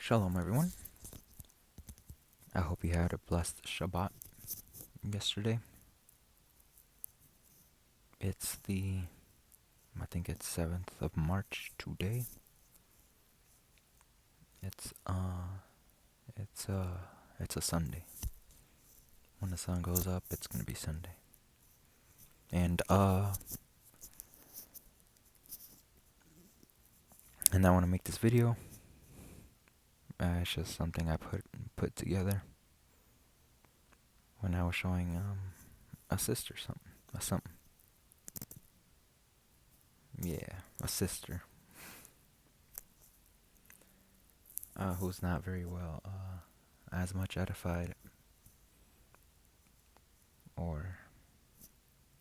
Shalom, everyone. I hope you had a blessed Shabbat yesterday. It's I think it's 7th of March today. It's, it's, uh, it's a Sunday. When the sun goes up, it's gonna be Sunday. And I want to make this video. It's just something I put together when I was showing, a sister something. Yeah, a sister. Who's not very well, as much edified or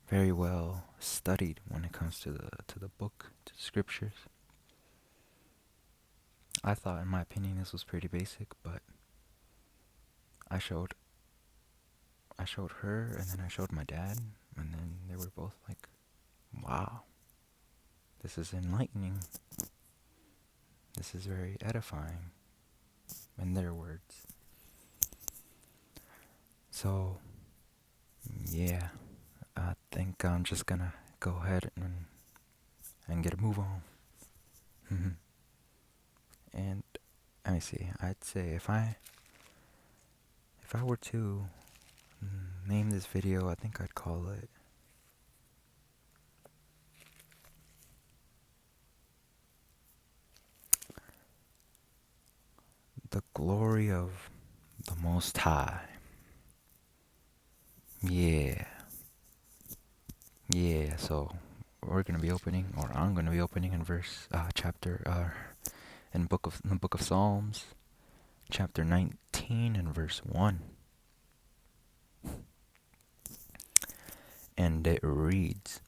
very well studied when it comes to the book, to the scriptures. I thought, in my opinion, this was pretty basic, but I showed her, and then I showed my dad, and then they were both like, "Wow, this is enlightening. This is very edifying," in their words. So, yeah, I think I'm just gonna go ahead and get a move on. And let me see. I'd say if I were to name this video, I think I'd call it "The Glory of the Most High." Yeah. So we're gonna be opening, or I'm gonna be opening in in the book of Psalms, chapter 19 and verse 1, and it reads,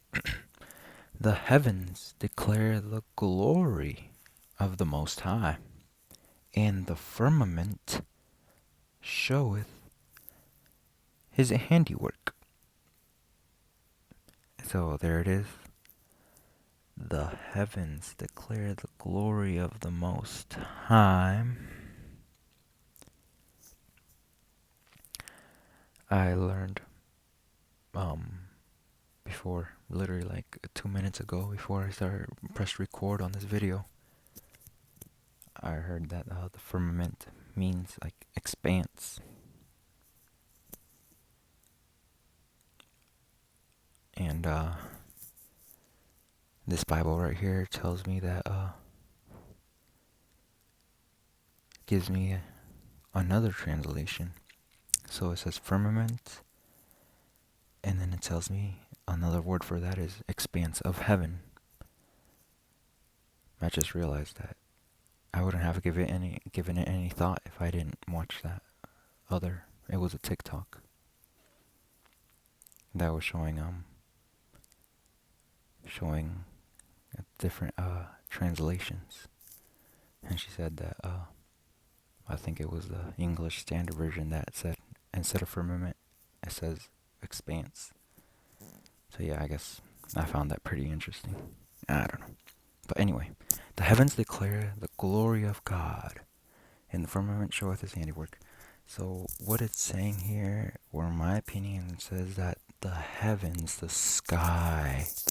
"The heavens declare the glory of the Most High, and the firmament showeth his handiwork." So there it is. The heavens declare the glory of the Most High. I learned before, literally like 2 minutes ago, before I pressed record on this video, I heard that the firmament means like expanse. And this Bible right here tells me that, gives me another translation. So it says firmament, and then it tells me another word for that is expanse of heaven. I just realized that I wouldn't have given it any thought if I didn't watch that other. It was a TikTok that was showing different translations, and she said that I think it was the English Standard Version that said, instead of firmament, it says expanse. So yeah, I guess I found that pretty interesting. I don't know. But anyway, the heavens declare the glory of God, and the firmament showeth his handiwork. So what it's saying here, or in my opinion, it says that the heavens, the skies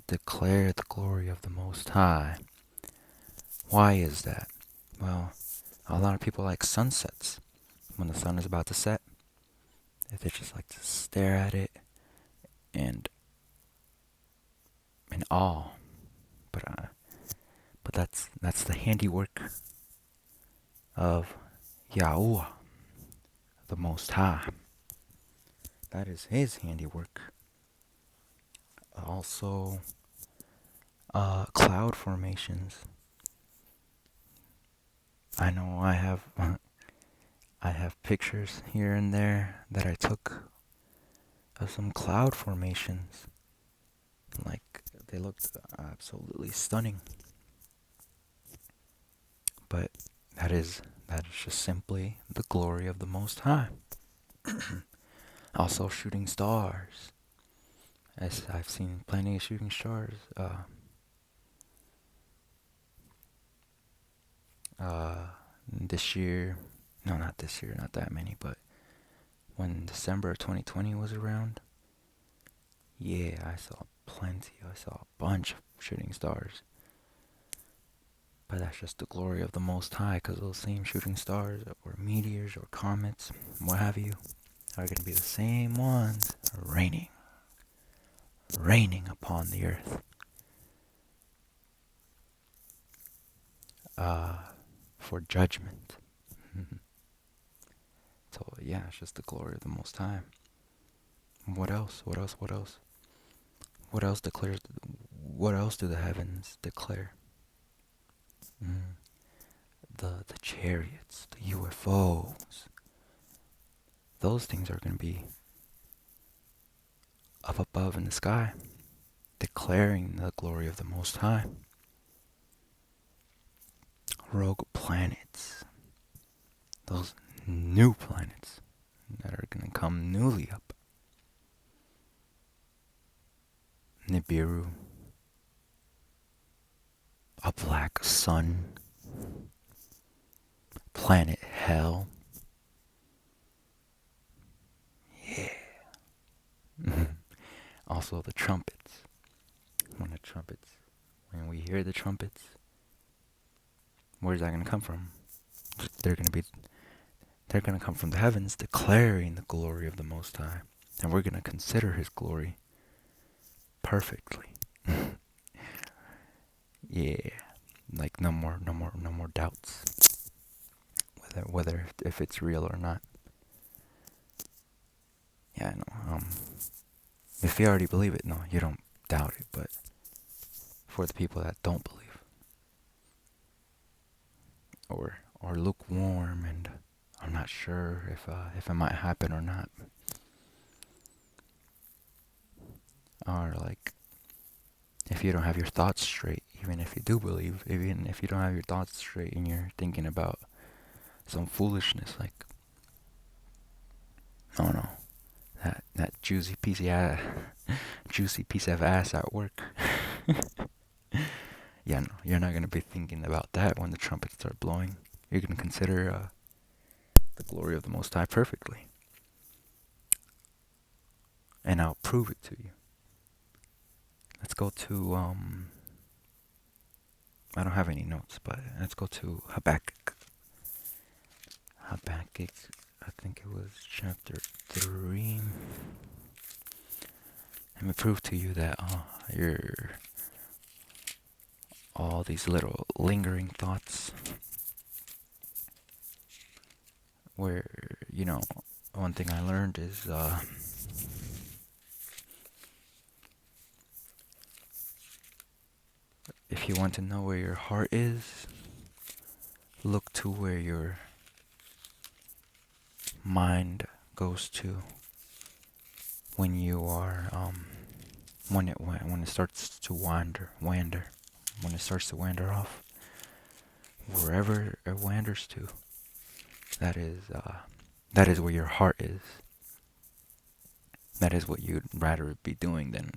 declare the glory of the Most High. Why is that? Well, a lot of people like sunsets. When the sun is about to set, they just like to stare at it and in awe. But that's the handiwork of YahUah, the Most High. That is his handiwork. Also, cloud formations. I know I have pictures here and there that I took of some cloud formations. Like, they looked absolutely stunning. But that is just simply the glory of the Most High. Also, shooting stars. As I've seen plenty of shooting stars. This year, no, not this year, not that many, but when December of 2020 was around, yeah, I saw plenty. I saw a bunch of shooting stars. But that's just the glory of the Most High, because those same shooting stars, or meteors, or comets, what have you, are going to be the same ones raining upon the earth. For judgment. So, yeah, it's just the glory of the Most High. What else? What else? What else? What else declares? What else do the heavens declare? The chariots, the UFOs. Those things are going to be up above in the sky, declaring the glory of the Most High. Rogue planets. Those new planets that are going to come newly up. Nibiru. A black sun. Planet Hell. Yeah. Also the trumpets. When we hear the trumpets, where's that going to come from? They're going to come from the heavens, declaring the glory of the Most High. And we're going to consider His glory perfectly. Yeah. Like no more doubts. Whether if it's real or not. Yeah, I know. If you already believe it, no, you don't doubt it. But for the people that don't believe, or lukewarm, and I'm not sure if it might happen or not, or like if you don't have your thoughts straight, even if you do believe, even if you don't have your thoughts straight and you're thinking about some foolishness, like I don't know, that juicy piece of ass at work. Yeah, no, you're not gonna be thinking about that when the trumpets start blowing. You're gonna consider the glory of the Most High perfectly, and I'll prove it to you. Let's go to I don't have any notes, but let's go to Habakkuk. I think it was chapter 3. Let me prove to you that all these little lingering thoughts, where, one thing I learned is if you want to know where your heart is, look to where your mind goes to when you are when it starts to wander, when it starts to wander off, wherever it wanders to, that is where your heart is. That is what you'd rather be doing than,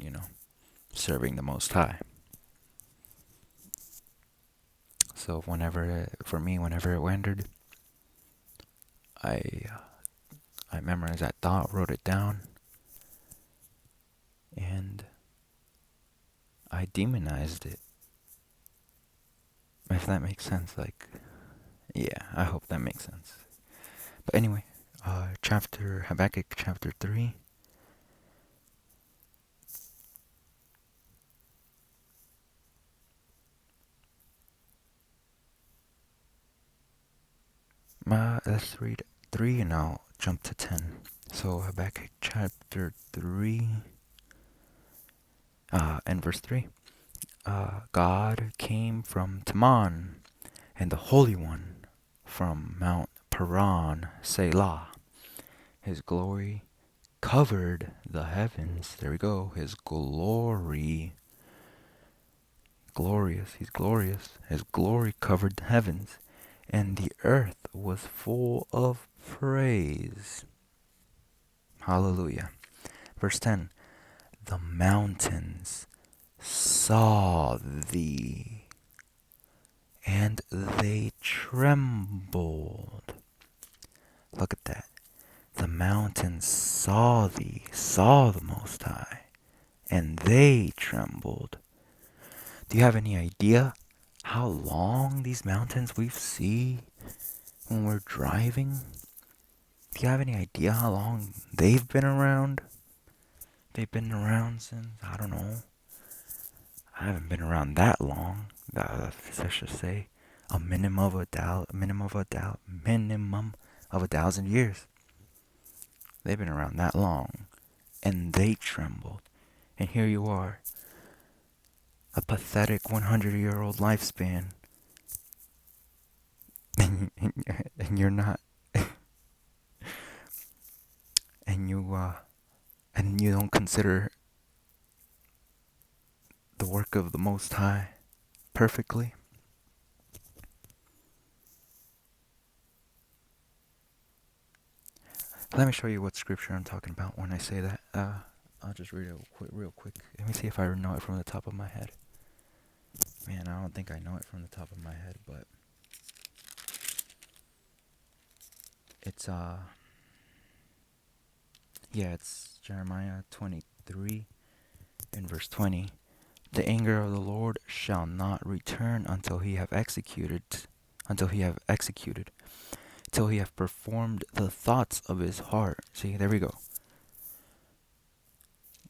serving the Most High. So for me, whenever it wandered, I memorized that thought, wrote it down, and I demonized it. If that makes sense, like, yeah, I hope that makes sense. But anyway, Habakkuk chapter 3. Let's read 3 and I'll jump to 10. So Habakkuk chapter 3, and verse 3. God came from Teman, and the Holy One from Mount Paran, Selah. His glory covered the heavens. There we go. His glory. Glorious. He's glorious. His glory covered the heavens, and the earth was full of praise. Hallelujah. Verse 10. The mountains saw thee, and they trembled. Look at that. The mountains saw thee, saw the Most High, and they trembled. Do you have any idea how long these mountains we see when we're driving? Do you have any idea how long they've been around? They've been around since, I don't know. I haven't been around that long. I should say a minimum of a thousand years. They've been around that long, and they trembled. And here you are, a pathetic 100-year-old lifespan, and you're not, and you don't consider the work of the Most High perfectly. Let me show you what scripture I'm talking about when I say that. I'll just read it real quick. Let me see if I know it from the top of my head. Man, I don't think I know it from the top of my head, but it's it's Jeremiah 23 and verse 20. The anger of the Lord shall not return until he have executed, till he have performed the thoughts of his heart. See, there we go.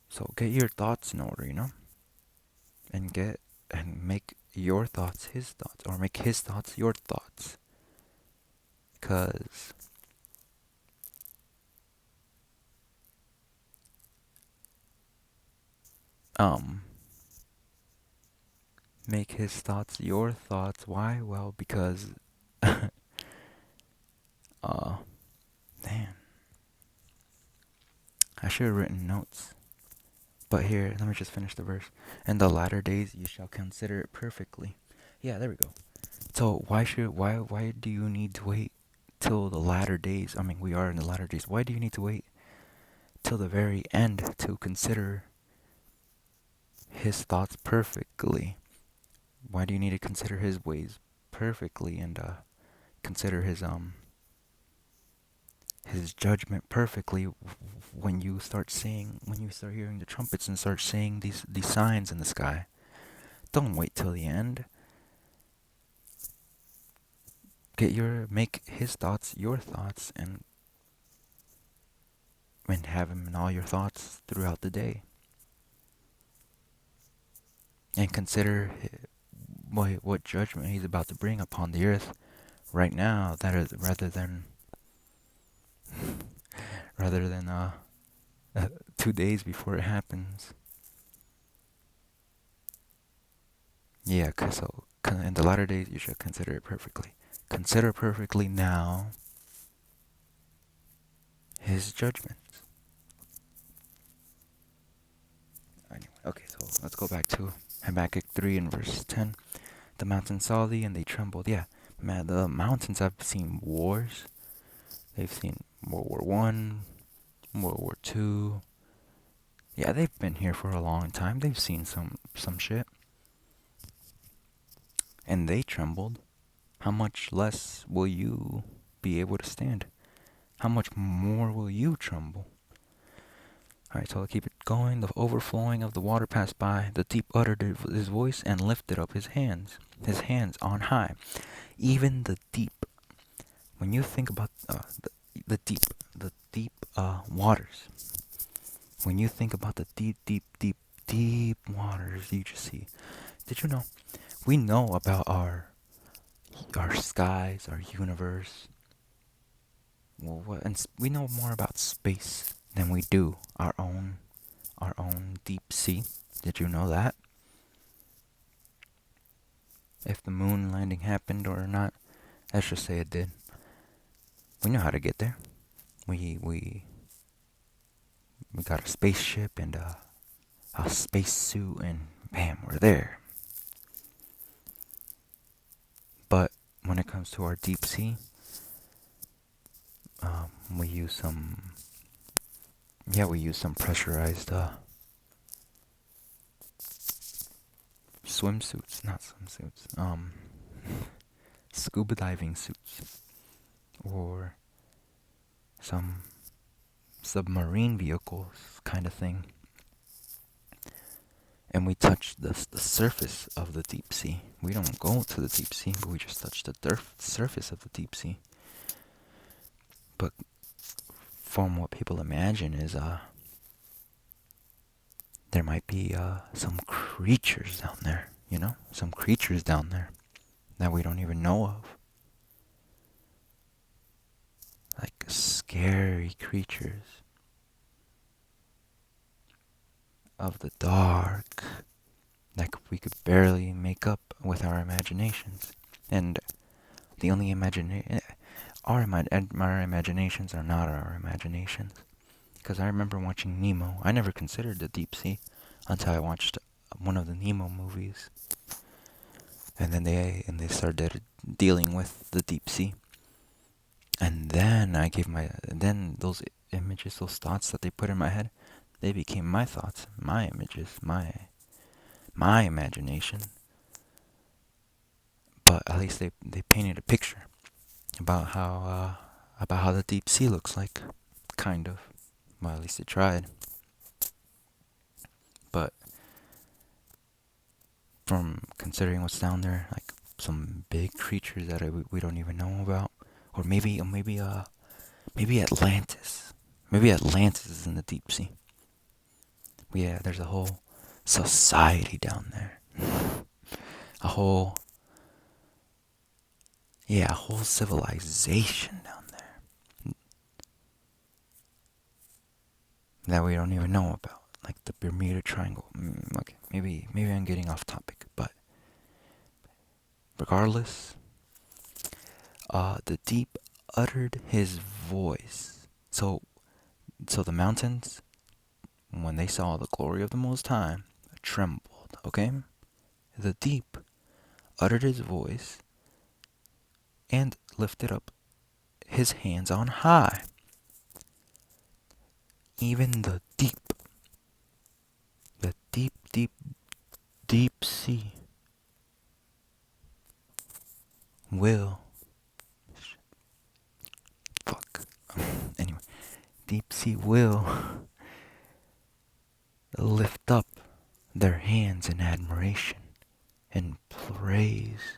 So get your thoughts in order, and make your thoughts his thoughts, or make his thoughts your thoughts. Because make his thoughts your thoughts. Why? Well, because man, I should have written notes. But here, let me just finish the verse. In the latter days you shall consider it perfectly. Yeah, there we go. So why do you need to wait till the latter days? I mean, we are in the latter days. Why do you need to wait till the very end to consider his thoughts perfectly? Why do you need to consider his ways perfectly and consider his judgment perfectly when you start hearing the trumpets and start seeing these signs in the sky? Don't wait till the end. Make his thoughts your thoughts, and have him in all your thoughts throughout the day. And consider what judgment he's about to bring upon the earth right now, that is rather than 2 days before it happens. Yeah, so in the latter days you should consider it perfectly. Consider perfectly now his judgments. Anyway, okay, so let's go back to Habakkuk 3 and verse 10. The mountains saw thee and they trembled. Yeah, man, the mountains have seen wars. They've seen World War One, World War Two. Yeah, they've been here for a long time. They've seen some shit. And they trembled. How much less will you be able to stand? How much more will you tremble? Alright, so I'll keep it going. The overflowing of the water passed by. The deep uttered his voice and lifted up his hands on high. Even the deep. When you think about the deep waters. When you think about the deep waters, you just see. Did you know? We know about our skies, our universe. Well, and we know more about space than we do our own deep sea. Did you know that? If the moon landing happened or not, let's just say it did. We know how to get there. We got a spaceship and a spacesuit, and bam, we're there. But when it comes to our deep sea, we use some pressurized swimsuits, not swimsuits. scuba diving suits, or some submarine vehicles kind of thing. And we touch the surface of the deep sea. We don't go to the deep sea, but we just touch the surface of the deep sea. But from what people imagine is there might be some creatures down there, some creatures down there that we don't even know of. Like scary creatures of the dark that we could barely make up with our imaginations. And the only our imaginations are not our imaginations. Because I remember watching Nemo. I never considered the deep sea until I watched one of the Nemo movies. And then they started dealing with the deep sea. And then then those images, those thoughts that they put in my head, they became my thoughts, my images, my imagination. But at least they painted a picture about how the deep sea looks like, kind of. Well, at least they tried. But from considering what's down there, like some big creatures that we don't even know about, or maybe Atlantis. Maybe Atlantis is in the deep sea. Yeah, there's a whole society down there. a whole civilization down there that we don't even know about, like the Bermuda Triangle. Okay, maybe I'm getting off topic, but regardless, the deep uttered his voice. So the mountains, when they saw the glory of the Most High, trembled. Okay, the deep uttered his voice and lifted up his hands on high. Even the deep, deep sea will. Fuck. Anyway, deep sea will lift up their hands in admiration and praise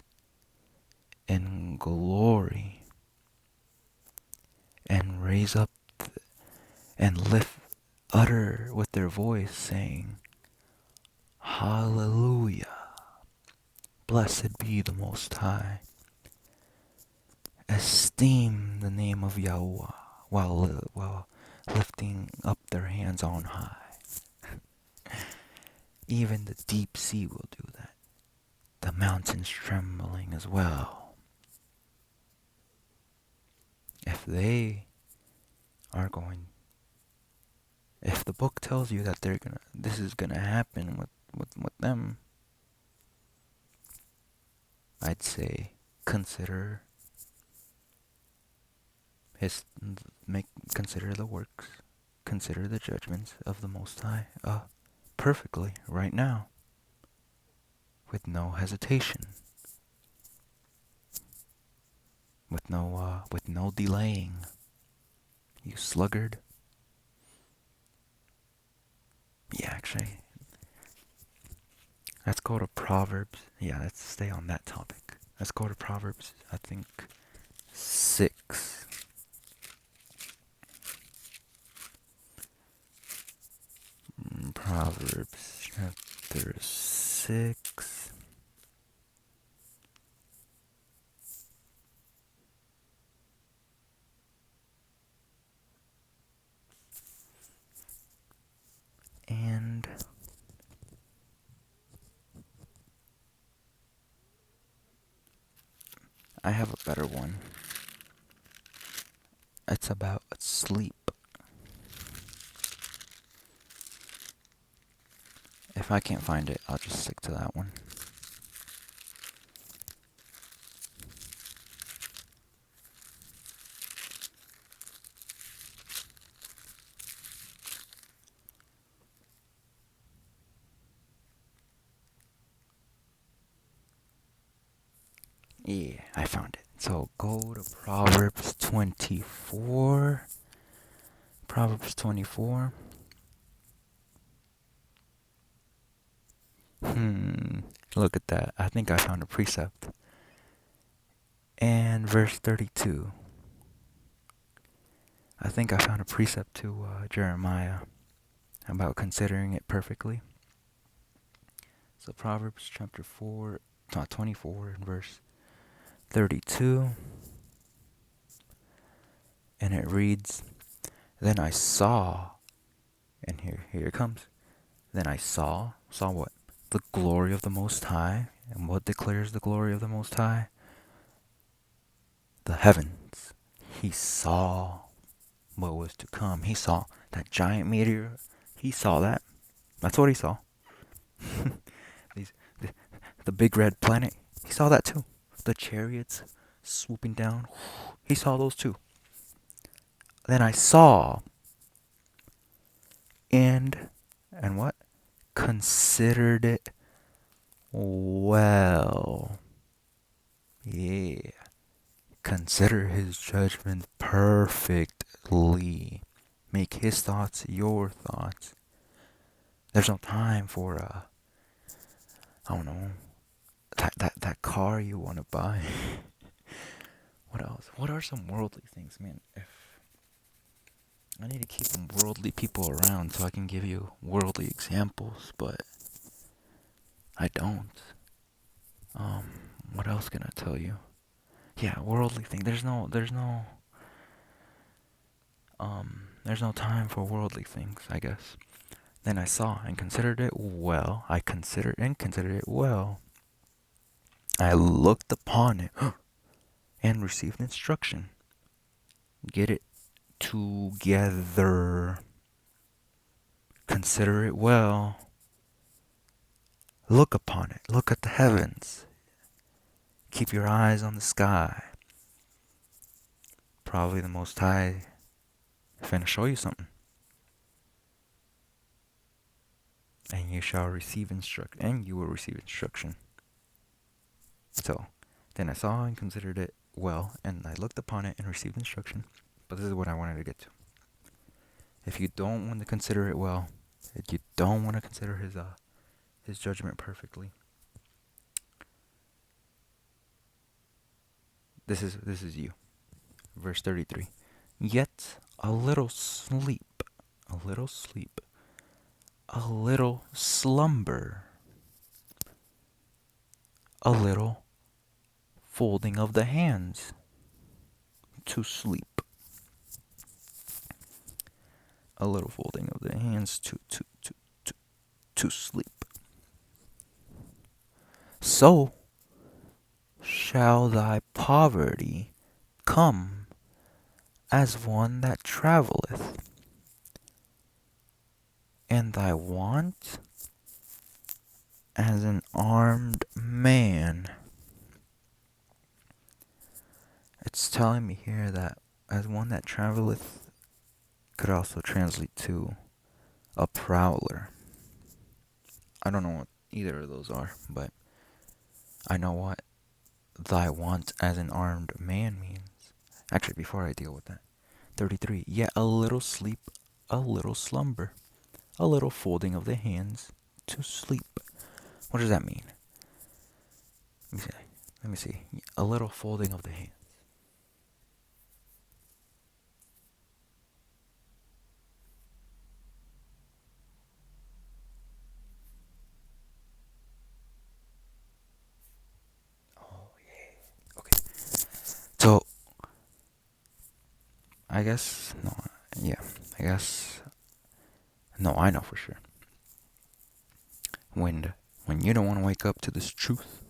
and glory and raise up and utter with their voice, saying, Hallelujah. Blessed be the Most High. Esteem the name of YahUah while lifting up their hands on high. Even the deep sea will do that. The mountains trembling as well. If the book tells you that this is gonna happen with them, I'd say consider consider the works, consider the judgments of the Most High, perfectly right now, with no hesitation, with no delaying. You sluggard. Yeah, actually, let's go to Proverbs. Yeah, let's stay on that topic. Let's go to Proverbs, I think 6. Proverbs chapter 6. And I have a better one. It's about sleep. If I can't find it, I'll just stick to that one. Yeah, I found it. So go to Proverbs 24. Proverbs 24. Look at that. I think I found a precept. And verse 32. I think I found a precept to Jeremiah about considering it perfectly. So Proverbs chapter 4, 24 and verse 32. And it reads, Then I saw, and here it comes. Then I saw what? The glory of the Most High. And what declares the glory of the Most High? The heavens. He saw what was to come. He saw that giant meteor. He saw that. That's what he saw. These, the big red planet. He saw that too. The chariots swooping down. He saw those too. Then I saw and what? Considered it well. Yeah. Consider his judgment perfectly. Make his thoughts your thoughts. There's no time for I don't know, that car you want to buy. What else? What are some worldly things, man? If I need to keep some worldly people around so I can give you worldly examples, but I don't. What else can I tell you? Yeah, worldly thing. There's no time for worldly things, I guess. Then I saw and considered it well. I considered it well. I looked upon it and received instruction. Get it together. Consider it well. Look upon it. Look at the heavens. Keep your eyes on the sky. Probably the Most High finna show you something. And you shall receive instruction. And you will receive instruction. So, then I saw and considered it well, and I looked upon it and received instruction. But this is what I wanted to get to. If you don't want to consider it well, if you don't want to consider his judgment perfectly, this is you. Verse 33. Yet a little sleep, a little slumber, a little folding of the hands to sleep. A little folding of the hands to sleep. So shall thy poverty come as one that travelleth, and thy want as an armed man. It's telling me here that as one that travelleth could also translate to a prowler. I don't know what either of those are, but I know what thy want as an armed man means. Actually, before I deal with that, 33. Yet a little sleep, a little slumber, a little folding of the hands to sleep. What does that mean? Let me see. A little folding of the hands. Oh, yeah. Okay. So, I guess, no, yeah, I guess, no, I know for sure. When you don't want to wake up to this truth,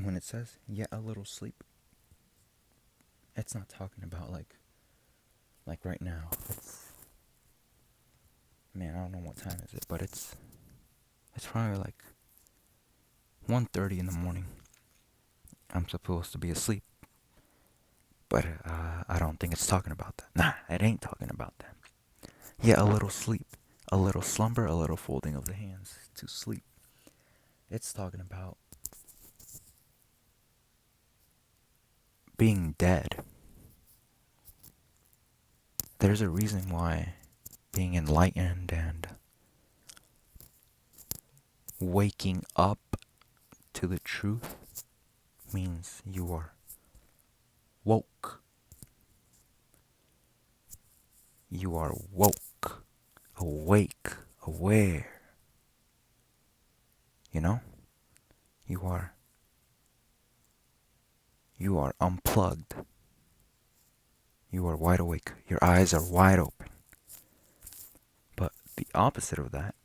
when it says, yet a little sleep, it's not talking about like right now. Man, I don't know what time is it, but it's probably like 1:30 in the morning. I'm supposed to be asleep. But I don't think it's talking about that. Nah, it ain't talking about that. Yeah, a little sleep, a little slumber, a little folding of the hands to sleep. It's talking about being dead. There's a reason why being enlightened and waking up to the truth means you are woke. You are woke, awake, aware. You know? You are unplugged. You are wide awake. Your eyes are wide open. But the opposite of that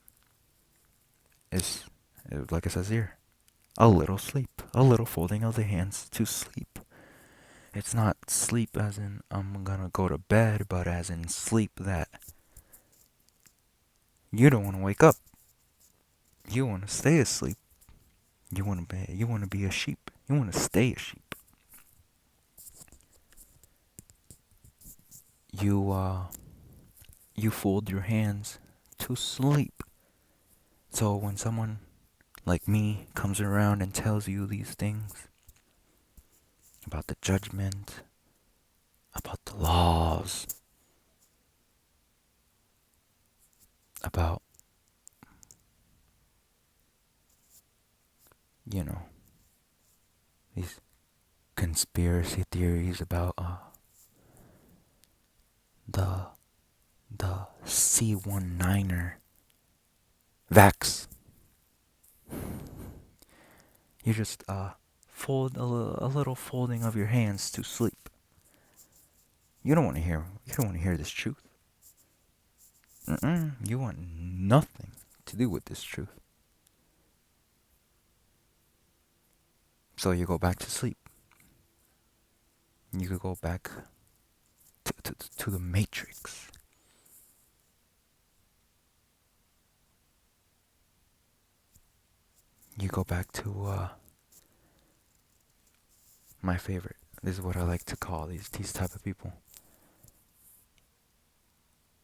is, like it says here, a little sleep, a little folding of the hands to sleep. It's not sleep as in I'm gonna go to bed, but as in sleep that you don't want to wake up. You want to stay asleep. You want to be a sheep. You want to stay a sheep. You fold your hands to sleep. So when someone like me comes around and tells you these things about the judgment, about the laws, about, you know, these conspiracy theories about the C19er vax, you just fold a little folding of your hands to sleep. You don't want to hear this truth. You want nothing to do with this truth. So you go back to sleep. You could go back to the Matrix. You go back to my favorite. This is what I like to call these type of people.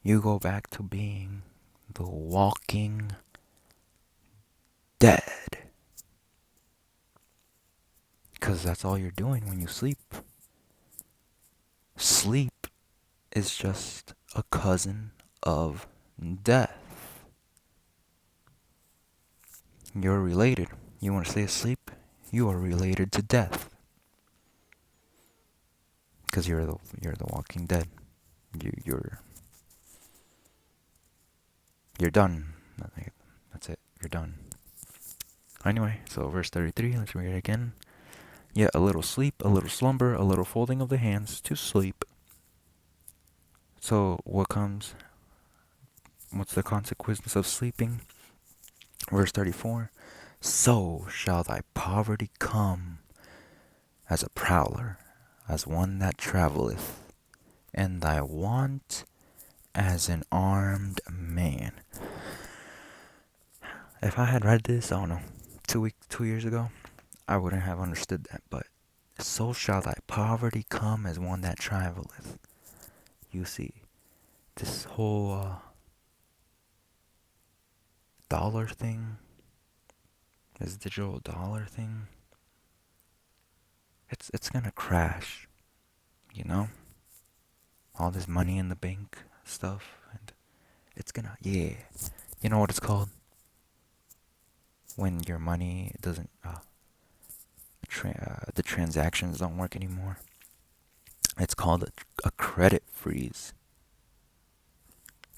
You go back to being the walking dead. Because that's all you're doing when you sleep. Sleep is just a cousin of death. You're related. You want to stay asleep? You are related to death. Because you're the walking dead. You're done. That's it. You're done. Anyway, so verse 33, let's read it again. Yet a little sleep, a little slumber, a little folding of the hands to sleep. So what's the consequence of sleeping? Verse 34, so shall thy poverty come as a prowler, as one that travelleth, and thy want as an armed man. If I had read this, I don't know, 2 years ago, I wouldn't have understood that, but so shall thy poverty come as one that travelleth. You see, this whole dollar thing, this digital dollar thing, it's gonna crash, you know? All this money in the bank stuff, and it's gonna, yeah. You know what it's called? When your money doesn't, the transactions don't work anymore. It's called a credit freeze.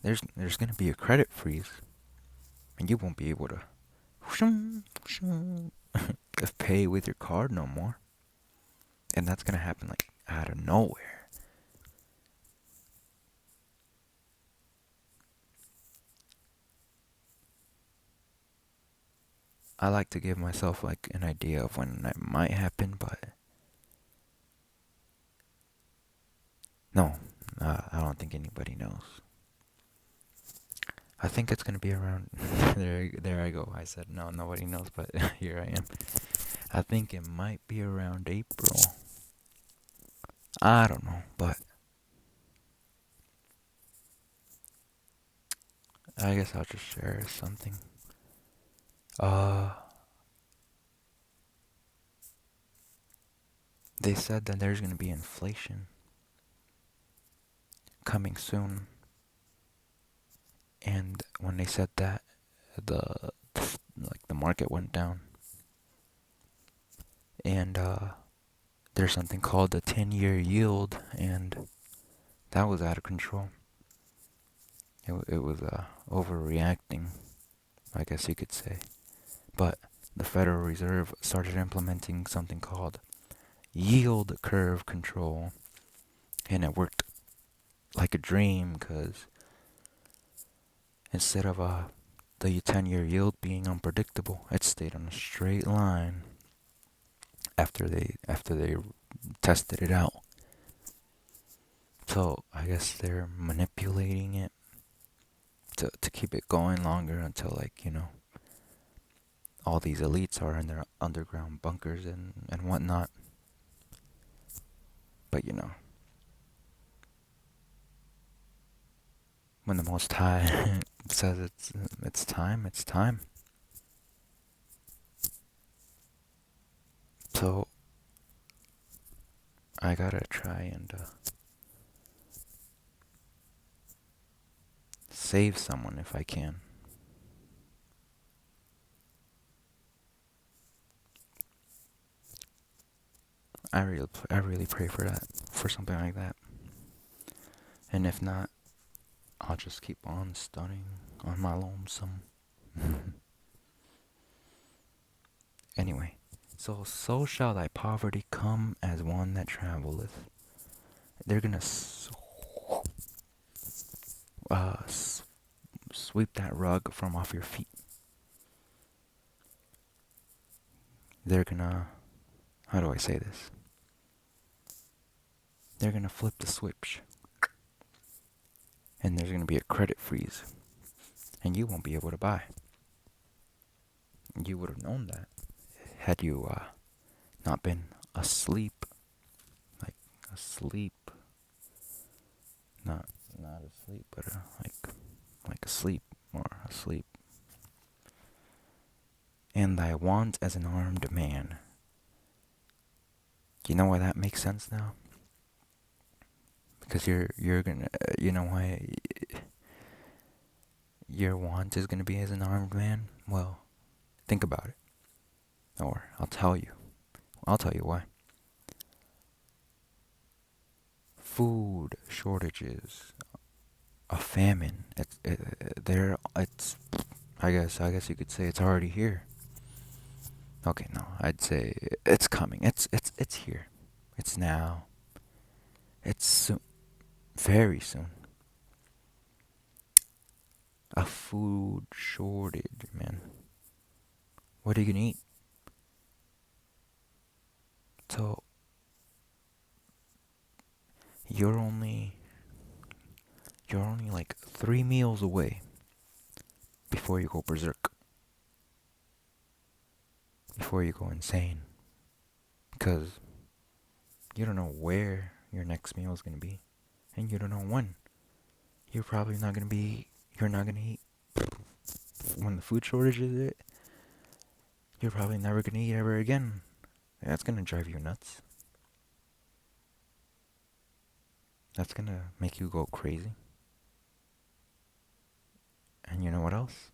There's gonna be a credit freeze, and you won't be able to pay with your card no more. And that's gonna happen like out of nowhere. I like to give myself like an idea of when that might happen, but no, I don't think anybody knows. I think it's gonna be around. there I go. I said no, nobody knows, but here I am. I think it might be around April. I don't know, but I guess I'll just share something. Uh, They said that there's going to be inflation coming soon. And when they said that, the the market went down. And there's something called the 10-year yield, and that was out of control. It was overreacting, I guess you could say. But the Federal Reserve started implementing something called yield curve control, and it worked like a dream, because instead of the 10-year yield being unpredictable, it stayed on a straight line after they tested it out. So I guess they're manipulating it to keep it going longer until, like, all these elites are in their underground bunkers and whatnot. But when the Most High says it's time, it's time. So I gotta try and save someone if I can. I really pray for that, for something like that. And if not, I'll just keep on stunning on my lonesome. Anyway, so shall thy poverty come as one that traveleth. They're gonna sweep that rug from off your feet. They're gonna, how do I say this? They're gonna flip the switch. And there's gonna be a credit freeze. And you won't be able to buy. You would have known that had you not been asleep. Like asleep. Not asleep, but like asleep or asleep. And thy want as an armed man. Do you know why that makes sense now? Because you're gonna, you know why your want is gonna be as an armed man? Well, think about it. Or I'll tell you why. Food shortages, a famine. It's. I guess you could say it's already here. Okay, no, I'd say it's coming. It's here. It's now. It's soon, very soon. A food shortage, man. What are you gonna eat? So you're only like 3 meals away before you go berserk. Before you go insane. Because you don't know where your next meal is going to be. And you don't know when. You're not going to eat. When the food shortage is it, you're probably never going to eat ever again. That's going to drive you nuts. That's going to make you go crazy. And you know what else?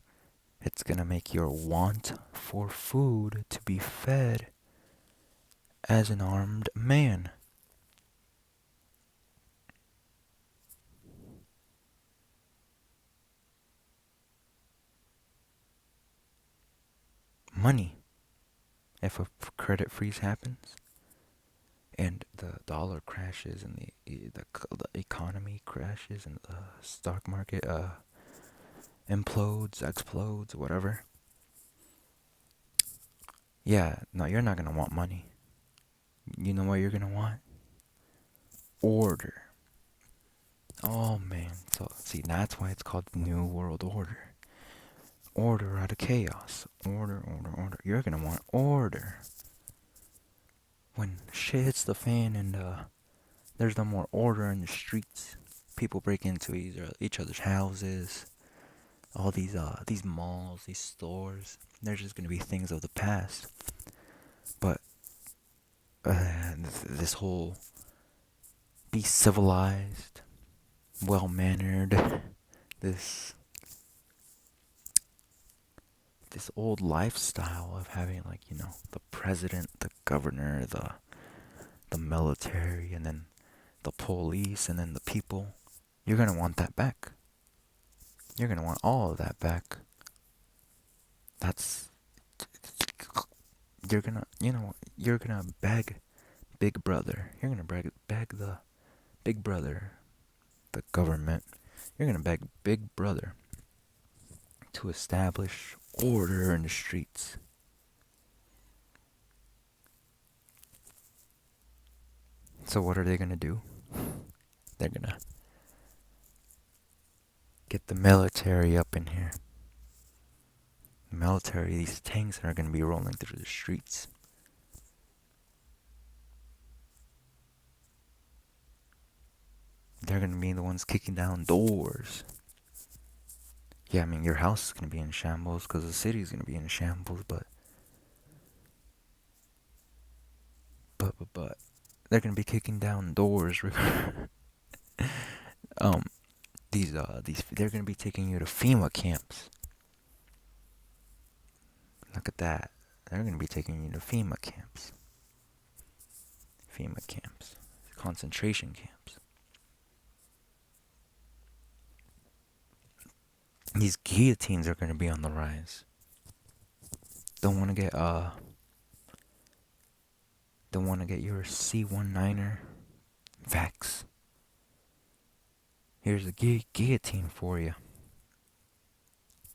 It's going to make your want for food to be fed as an armed man. Money. If a credit freeze happens and the dollar crashes and the economy crashes and the stock market implodes, explodes, whatever. Yeah, no, you're not gonna want money. You know what you're gonna want? Order. Oh man, so see, that's why it's called the New World Order. Order out of chaos. Order. You're gonna want order. When shit hits the fan and there's no more order in the streets, people break into each other's houses. All these malls, these stores, they're just gonna be things of the past. But this whole be civilized, well mannered, this this old lifestyle of having, like, the president, the governor, the military, and then the police, and then the people. You're gonna want that back. You're gonna want all of that back. That's you're gonna beg Big Brother. You're gonna beg the Big Brother, the government. You're gonna beg Big Brother to establish order in the streets. So what are they gonna do? They're gonna get the military up in here. The military, these tanks are gonna be rolling through the streets. They're gonna be the ones kicking down doors. Yeah, I mean, your house is gonna be in shambles because the city's gonna be in shambles, but they're gonna be kicking down doors. These they're gonna be taking you to FEMA camps. Look at that. They're gonna be taking you to FEMA camps. FEMA camps, concentration camps. These guillotines are gonna be on the rise. Don't wanna get your C19er vax. Here's a guillotine for you.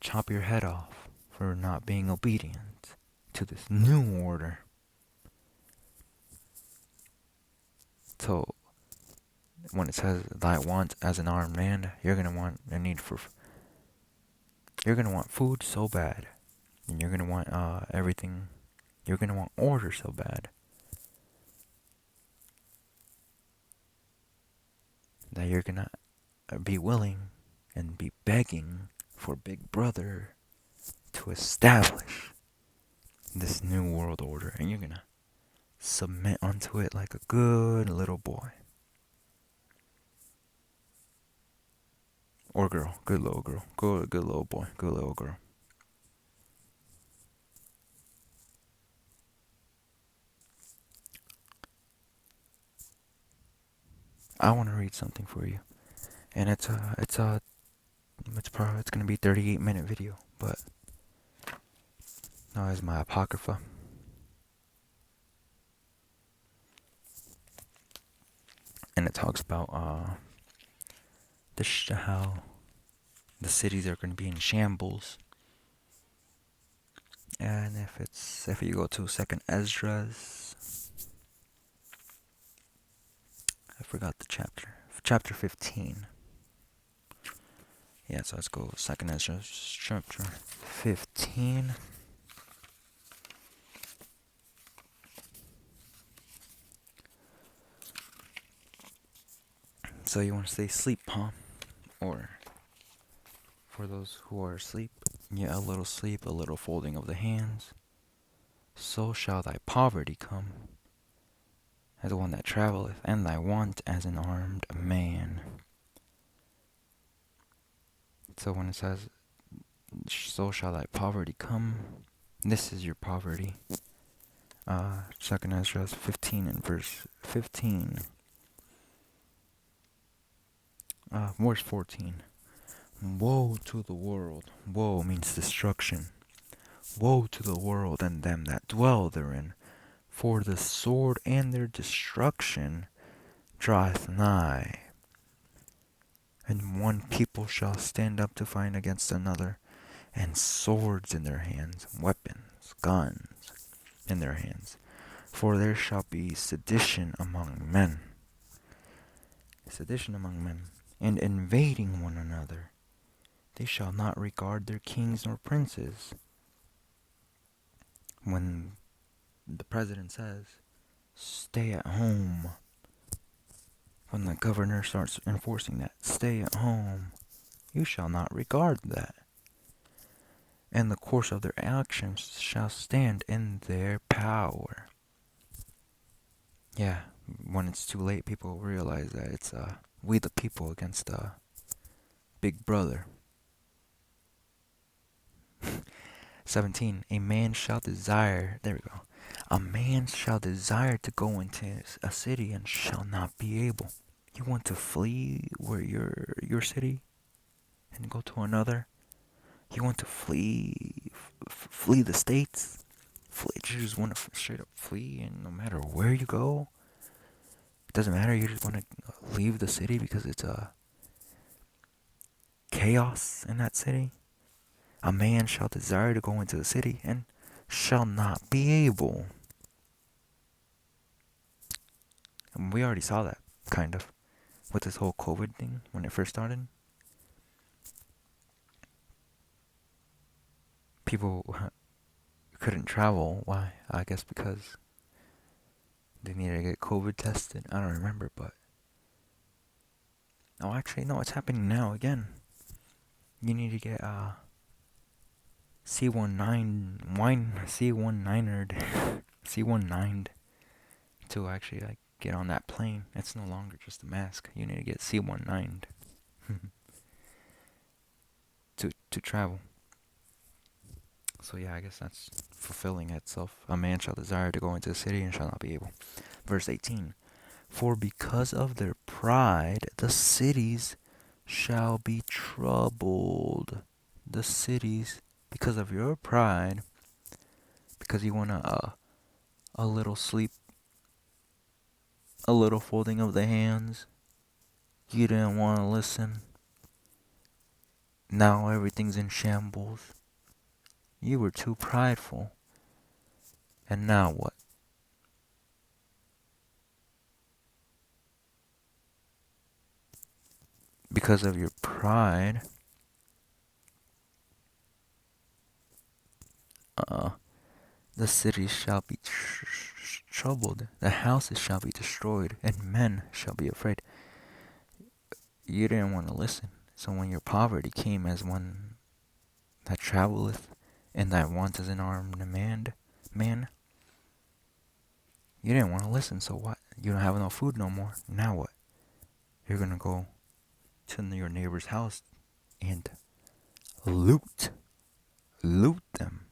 Chop your head off for not being obedient to this new order. So, when it says thy want as an armed man, you're gonna want food so bad, and you're gonna want everything. You're gonna want order so bad that you're gonna be willing and be begging for Big Brother to establish this new world order, and you're gonna submit unto it like a good little boy. Or girl. Good little girl. Good little boy. Good little girl. I want to read something for you. And it's gonna be a 38-minute video, but no, it's my apocrypha. And it talks about how the cities are going to be in shambles. And if you go to Second Esdras, I forgot the chapter 15. Yeah, so let's go Second Esdras chapter 15. So you want to say sleep, huh? Or for those who are asleep, yeah, a little sleep, a little folding of the hands. So shall thy poverty come, as one that travelleth, and thy want as an armed man. So when it says, so shall thy poverty come, this is your poverty. Second Ezra 15 and verse 15. Verse 14. Woe to the world. Woe means destruction. Woe to the world and them that dwell therein, for the sword and their destruction draweth nigh. And one people shall stand up to fight against another, and swords in their hands, weapons, guns in their hands. For there shall be sedition among men. Sedition among men, and invading one another. They shall not regard their kings nor princes. When the president says, stay at home, when the governor starts enforcing that, stay at home, you shall not regard that. And the course of their actions shall stand in their power. Yeah, when it's too late, people realize that it's we the people against Big Brother. 17. A man shall desire. There we go. A man shall desire to go into a city and shall not be able. You want to flee where your city and go to another. You want to flee the states. You just want to straight up flee, and no matter where you go, it doesn't matter. You just want to leave the city because it's chaos in that city. A man shall desire to go into the city and shall not be able. And we already saw that, kind of, with this whole COVID thing when it first started. People couldn't travel. Why? I guess because they needed to get COVID tested. I don't remember, but... Oh, actually, no, it's happening now again. You need to get C19'd C19'd to actually like get on that plane. It's no longer just a mask. You need to get C19'd to travel. So yeah, I guess that's fulfilling itself. A man shall desire to go into the city and shall not be able. Verse 18. For because of their pride, the cities shall be troubled. The cities, because of your pride, because you want a little sleep, a little folding of the hands, you didn't want to listen. Now everything's in shambles. You were too prideful. And now what? Because of your pride, the cities shall be troubled, the houses shall be destroyed, and men shall be afraid. You didn't want to listen. So when your poverty came as one that traveleth, and that wanteth an armed man, you didn't want to listen. So what? You don't have no food no more. Now what? You're gonna go to your neighbor's house and loot them,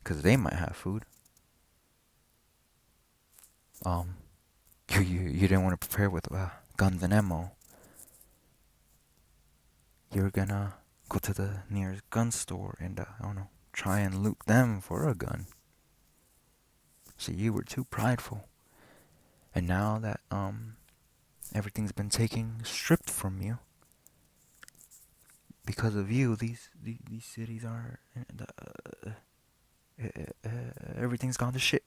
because they might have food. You didn't want to prepare with guns and ammo. You're gonna go to the nearest gun store and I don't know, try and loot them for a gun. So you were too prideful, and now that everything's been stripped from you, because of you, these cities are everything's gone to shit.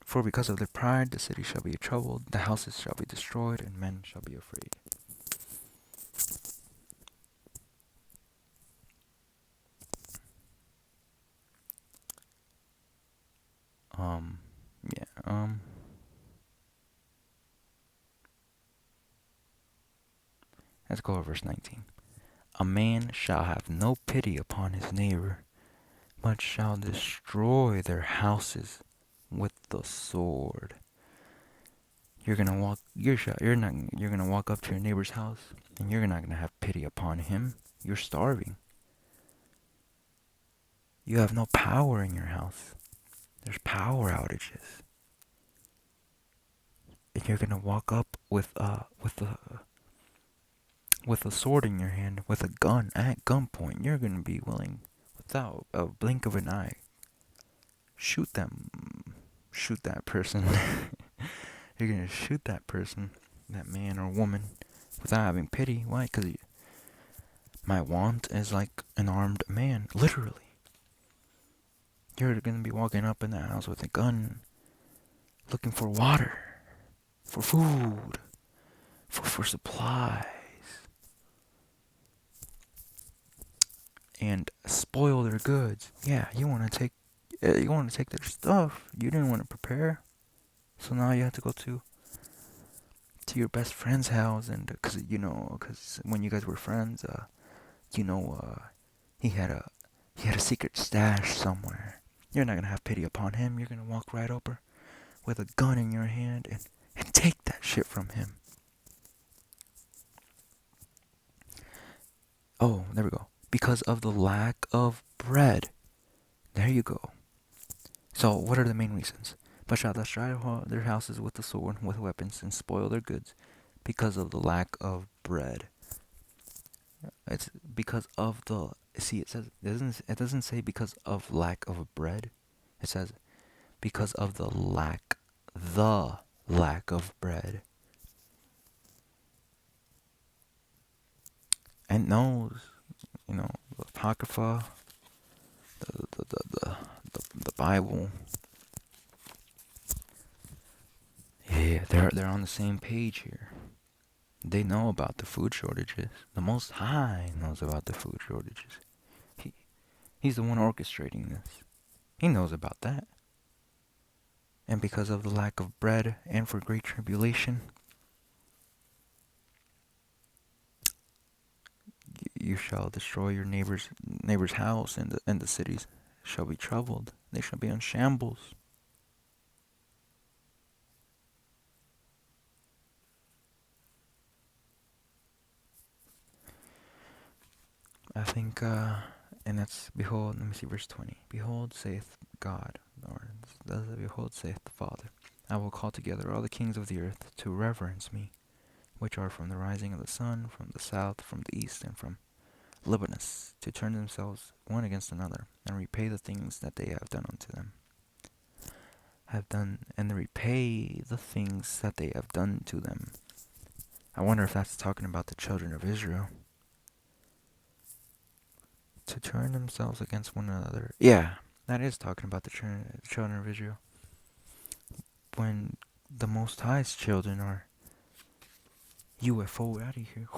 For because of their pride, the city shall be troubled, the houses shall be destroyed, and men shall be afraid. Yeah. Let's go over verse 19. A man shall have no pity upon his neighbor, but shall destroy their houses with the sword. You're gonna walk up to your neighbor's house and you're not gonna have pity upon him. You're starving. You have no power in your house. There's power outages. And you're gonna walk up with a sword in your hand, with a gun at gunpoint. You're gonna be willing, without a blink of an eye, shoot that person. You're gonna shoot that person, that man or woman, without having pity. Why? Because my want is like an armed man, literally. You're gonna be walking up in that house with a gun, looking for water, for food, for supplies, and spoil their goods. Yeah, you want to take their stuff. You didn't want to prepare, so now you have to go to your best friend's house, and because when you guys were friends, he had He had a secret stash somewhere. You're not gonna have pity upon him. You're gonna walk right over with a gun in your hand and take that shit from him. Oh, there we go. Because of the lack of bread. There you go. So, what are the main reasons? But shall destroy their houses with the sword, with weapons, and spoil their goods, because of the lack of bread. It's because of the. See, it doesn't say because of lack of bread. It says because of the lack of bread. And knows, the Apocrypha, the Bible. Yeah, they're on the same page here. They know about the food shortages. The Most High knows about the food shortages. He's the one orchestrating this. He knows about that. And because of the lack of bread and for great tribulation, you shall destroy your neighbor's house, and the cities shall be troubled. They shall be in shambles. I think, and that's, behold, let me see verse 20. Behold, saith God, or behold, saith the Father, I will call together all the kings of the earth to reverence me, which are from the rising of the sun, from the south, from the east, and from Libanus, to turn themselves one against another, and repay the things that they have done unto them. Repay the things that they have done to them. I wonder if that's talking about the children of Israel. To turn themselves against one another. Yeah, that is talking about the children of Israel. When the Most High's children are UFO out of here.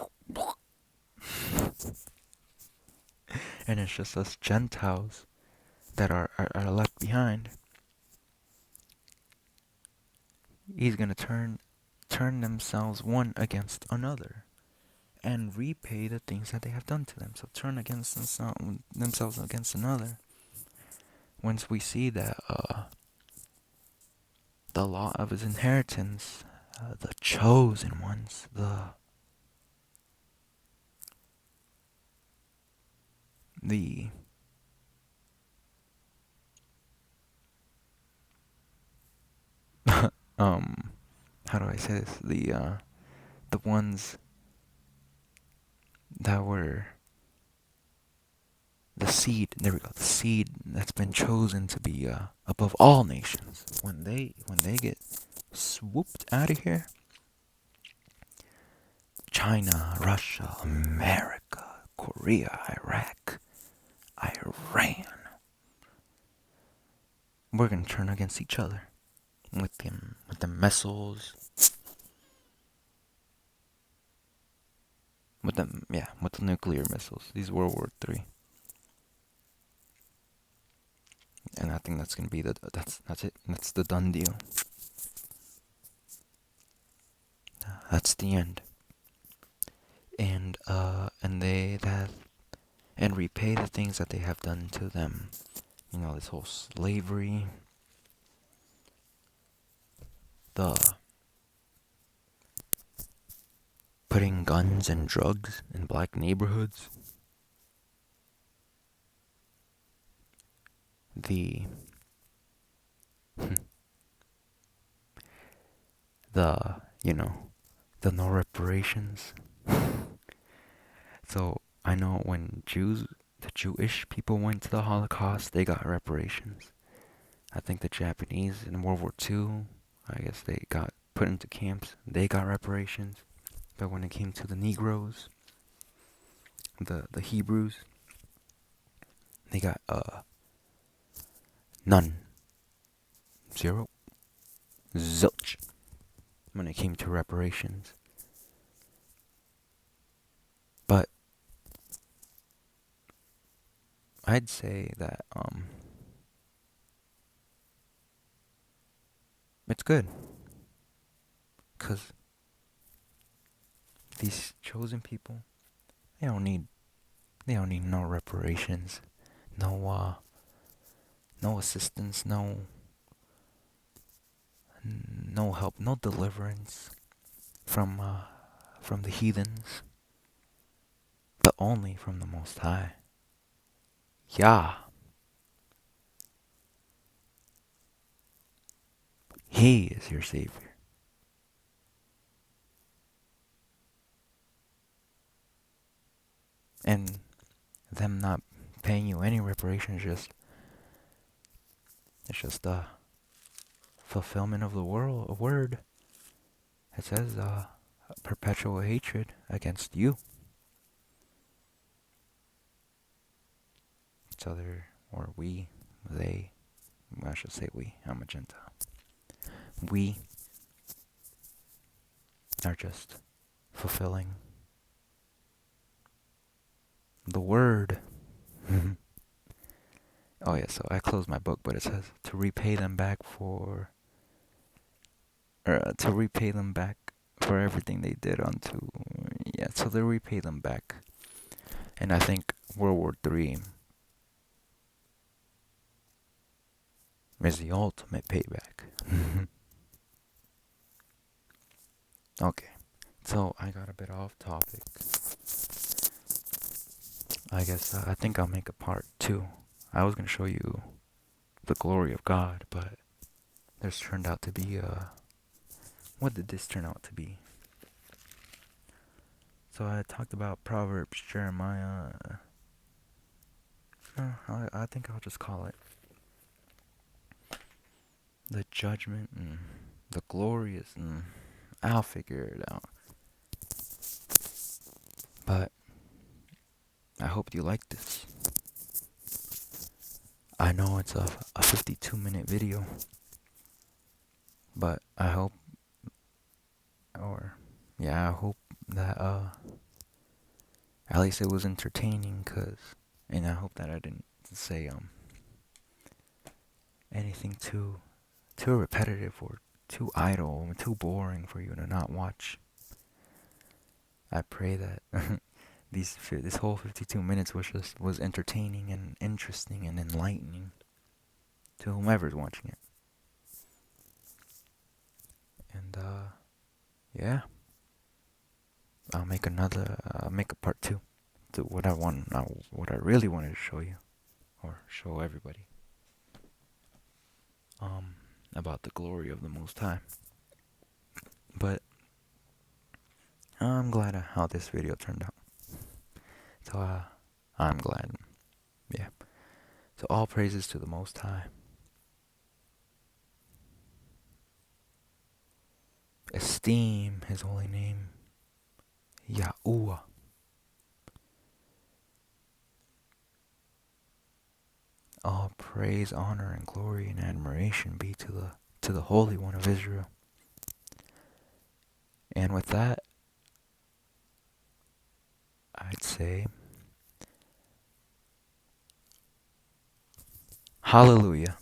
And it's just us Gentiles that are left behind. He's going to turn themselves one against another and repay the things that they have done to them. So turn against themselves against another. Once we see that the law of his inheritance, the chosen ones, the how do I say this? The ones that were the seed. There we go. The seed that's been chosen to be above all nations. When they get swooped out of here, China, Russia, America, Korea, Iraq, Iran, we're gonna turn against each other with the missiles, with the nuclear missiles. These World War III. And I think that's gonna be that's it. That's the done deal. That's the end. And repay the things that they have done to them. This whole slavery, the putting guns and drugs in black neighborhoods, the the the no reparations. So I know when the Jewish people went to the Holocaust, they got reparations. I think the Japanese in World War II, I guess they got put into camps. They got reparations. But when it came to the Negroes, the Hebrews, they got none. Zero. Zilch. When it came to reparations. But I'd say that it's good, 'cause these chosen people, they don't need no reparations. no assistance, no help, no deliverance from the heathens, but only from the Most High. Yah. He is your Savior. And them not paying you any reparations, it's just a fulfillment of the word. It says perpetual hatred against you. So I should say we, I'm a Gentile. We are just fulfilling the word. Oh yeah, so I closed my book, but it says to repay them back for everything they did unto, yeah, so they repay them back. And I think World War III is the ultimate payback. Okay, so I got a bit off topic. I guess I think I'll make a part 2. I was going to show you the glory of God, but this turned out to be, what did this turn out to be? So I talked about Proverbs, Jeremiah. I think I'll just call it the judgment and the glorious, and I'll figure it out. But I hope you like this. I know it's a 52-minute video, but I hope that at least it was entertaining, and I hope that I didn't say anything too repetitive or too idle or too boring for you to not watch. I pray that this whole 52 minutes was entertaining and interesting and enlightening to whomever's watching it. And yeah, I'll make a part 2 to what I really wanted to show you or show everybody about the glory of the Most High. But I'm glad how this video turned out. So I'm glad. Yeah. So all praises to the Most High. Esteem His holy name, YahUah. All praise, honor, and glory and admiration be to the Holy One of Israel. And with that, I'd say, hallelujah.